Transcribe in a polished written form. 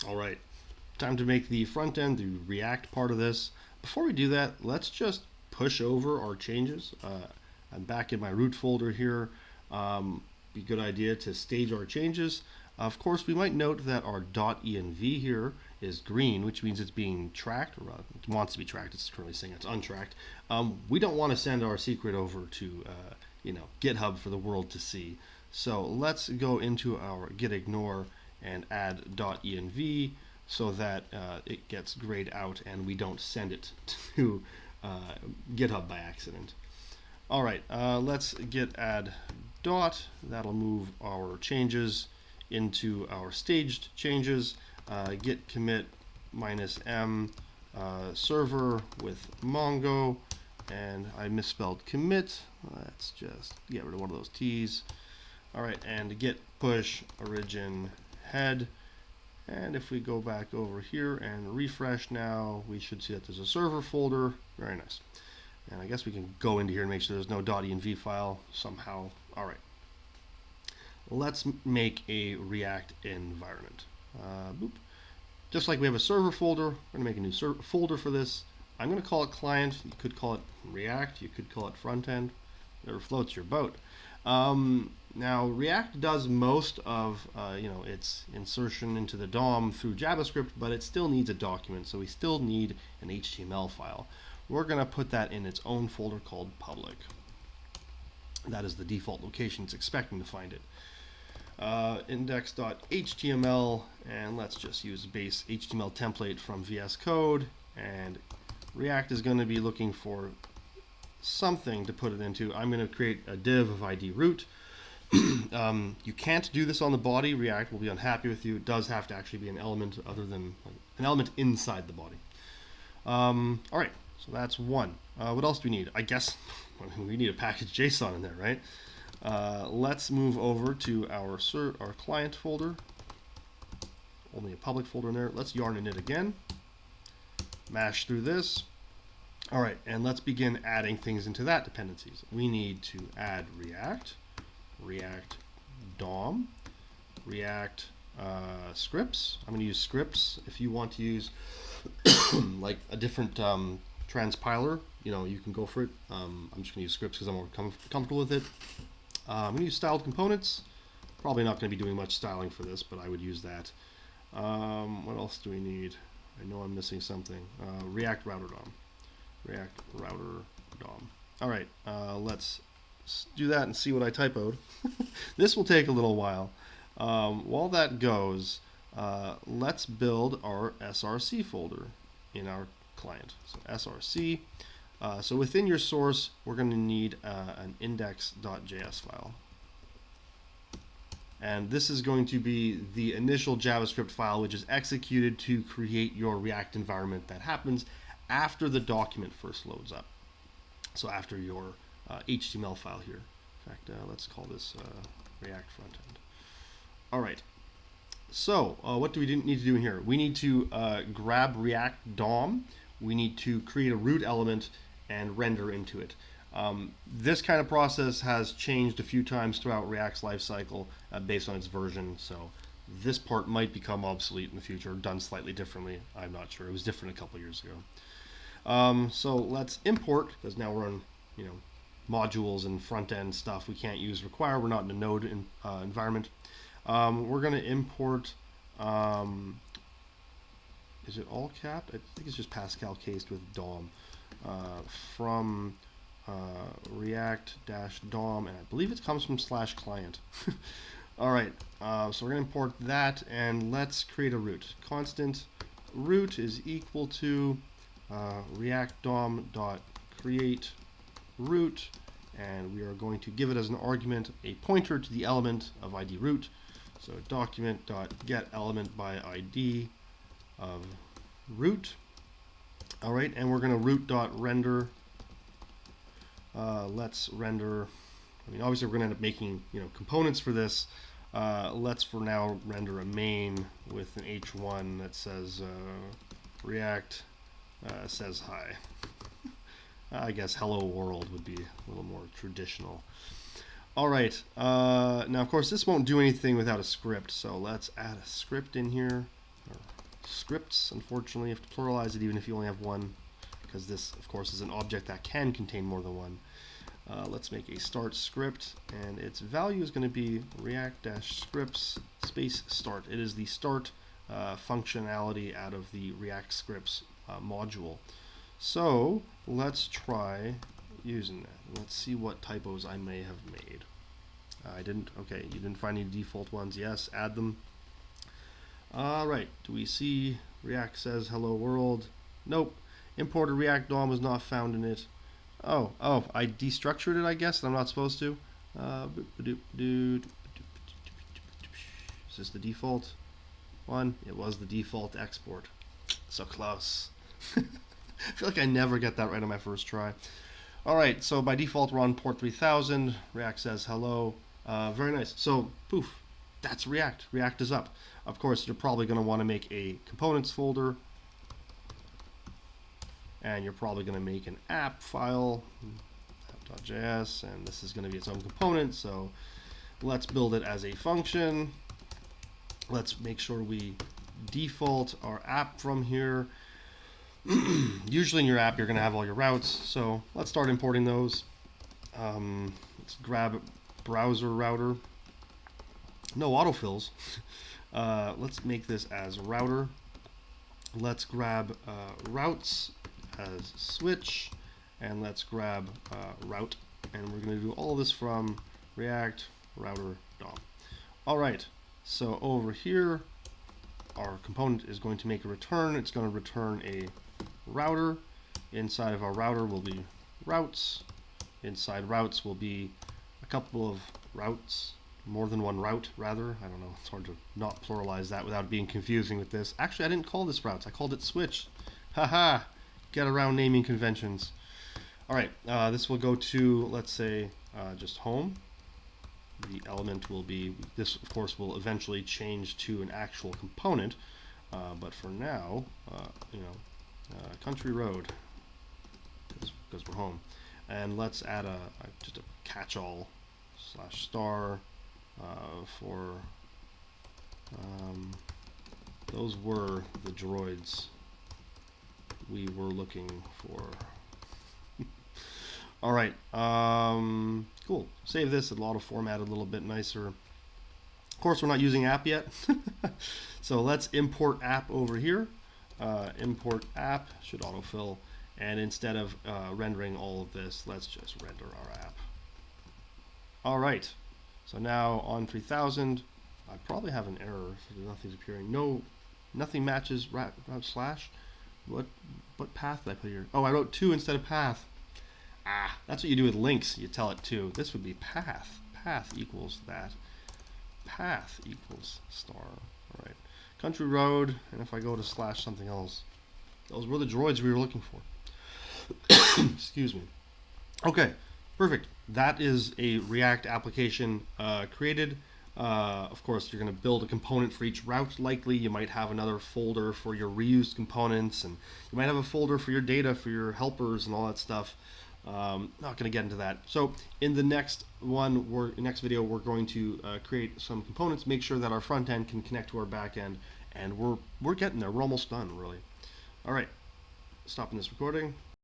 All right, time to make the front end, the React part of this. Before we do that, let's just push over our changes. I'm back in my root folder here. Be a good idea to stage our changes. Of course, we might note that our .env here is green, which means it's being tracked, or it wants to be tracked. It's currently saying it's untracked. We don't want to send our secret over to GitHub for the world to see. So let's go into our git ignore and add .env so that it gets grayed out and we don't send it to GitHub by accident. All right, let's git add dot. That'll move our changes into our staged changes. Git commit -m server with Mongo, and I misspelled commit. Let's just get rid of one of those T's. All right, and git push origin head. And if we go back over here and refresh now, we should see that there's a server folder. Very nice. And I guess we can go into here and make sure there's no .env file somehow. All right. Let's make a React environment. Boop. Just like we have a server folder, we're going to make a new folder for this. I'm going to call it client. You could call it React. You could call it front end. Whatever floats your boat. Now, React does most of its insertion into the DOM through JavaScript, but it still needs a document, so we still need an HTML file. We're going to put that in its own folder called public. That is the default location it's expecting to find it. Index.html, and let's just use base HTML template from VS Code, and React is going to be looking for something to put it into. I'm going to create a div of ID root. You can't do this on the body. React will be unhappy with you. It does have to actually be an element other than an element inside the body. All right, so that's one. What else do we need? I guess we need a package JSON in there, right? Let's move over to our client folder. Only a public folder in there. Let's yarn init again. Mash through this. All right, and let's begin adding things into that dependencies. We need to add React, React DOM, React scripts. I'm going to use scripts. If you want to use like a different transpiler, you can go for it. I'm just going to use scripts because I'm more comfortable with it. I'm going to use styled components. Probably not going to be doing much styling for this, but I would use that. What else do we need? I know I'm missing something. React router DOM. React router DOM. All right, let's do that and see what I typoed. This will take a little while. While that goes, let's build our src folder in our client. So src. So within your source, we're going to need an index.js file. And this is going to be the initial JavaScript file which is executed to create your React environment that happens after the document first loads up. So after your HTML file here. In fact, let's call this React frontend. All right. So what do we need to do in here? We need to grab React DOM. We need to create a root element and render into it. This kind of process has changed a few times throughout React's lifecycle based on its version, so this part might become obsolete in the future, done slightly differently. I'm not sure. It was different a couple years ago. So let's import, because now we're on modules and front-end stuff. We can't use require. We're not in a node environment. We're going to import, is it all capped? I think it's just Pascal cased with DOM. From React-DOM, and I believe it comes from /client. All right, so we're going to import that, and let's create a root. Constant root is equal to react-dom.create root, and we are going to give it as an argument a pointer to the element of ID root. So document.get element by ID of root. All right, and we're going to root.render. Let's render. Obviously we're going to end up making components for this. Let's for now render a main with an h1 that says React says hi. I guess hello world would be a little more traditional. All right. Now, of course, this won't do anything without a script, so let's add a script in here. or scripts. Unfortunately, you have to pluralize it even if you only have one, because this, of course, is an object that can contain more than one. Let's make a start script, and its value is going to be react-scripts space start. It is the start functionality out of the React scripts module. So let's try using that. Let's see what typos I may have made. I didn't. Okay, you didn't find any default ones. Yes, add them. All right. Do we see React says hello world? Nope. Imported React DOM was not found in it. Oh, I destructured it, I guess, and I'm not supposed to. Is this the default one? It was the default export. So close. I feel like I never get that right on my first try. Alright, so by default we're on port 3000. React says hello. Very nice. So, poof, that's React. React is up. Of course, you're probably going to want to make a components folder. And you're probably going to make an app file, app.js, and this is going to be its own component. So let's build it as a function. Let's make sure we default our app from here. Usually in your app, you're going to have all your routes. So let's start importing those. Let's grab browser router. No autofills. Let's make this as router. Let's grab routes as switch, and let's grab route, and we're going to do all of this from React router DOM. All right, so over here our component is going to make a return. It's going to return a router. Inside of our router will be routes. Inside routes will be a couple of routes, more than one route rather. I don't know, it's hard to not pluralize that without being confusing with this. Actually, I didn't call this routes, I called it switch. Haha, get around naming conventions. All right, this will go to, let's say, just home. The element will be, this of course will eventually change to an actual component, but for now, country road, because we're home. And let's add just a catch-all /star for, those were the droids we were looking for. All right, cool. Save this. It'll auto-format a little bit nicer. Of course, we're not using app yet, so let's import app over here. Import app should autofill, and instead of rendering all of this, let's just render our app. All right, so now on 3000, I probably have an error. So nothing's appearing. No, nothing matches route slash. What path did I put here? Oh, I wrote 2 instead of path. Ah, that's what you do with links. You tell it 2. This would be path. Path equals that. Path equals star. All right. Country road, and if I go to slash something else, those were the droids we were looking for. Excuse me. Okay, perfect. That is a React application created. Of course, you're going to build a component for each route. Likely, you might have another folder for your reused components, and you might have a folder for your data, for your helpers, and all that stuff. Not going to get into that. So, in the next next video, we're going to create some components, make sure that our front end can connect to our back end, and we're getting there. We're almost done, really. All right, stopping this recording.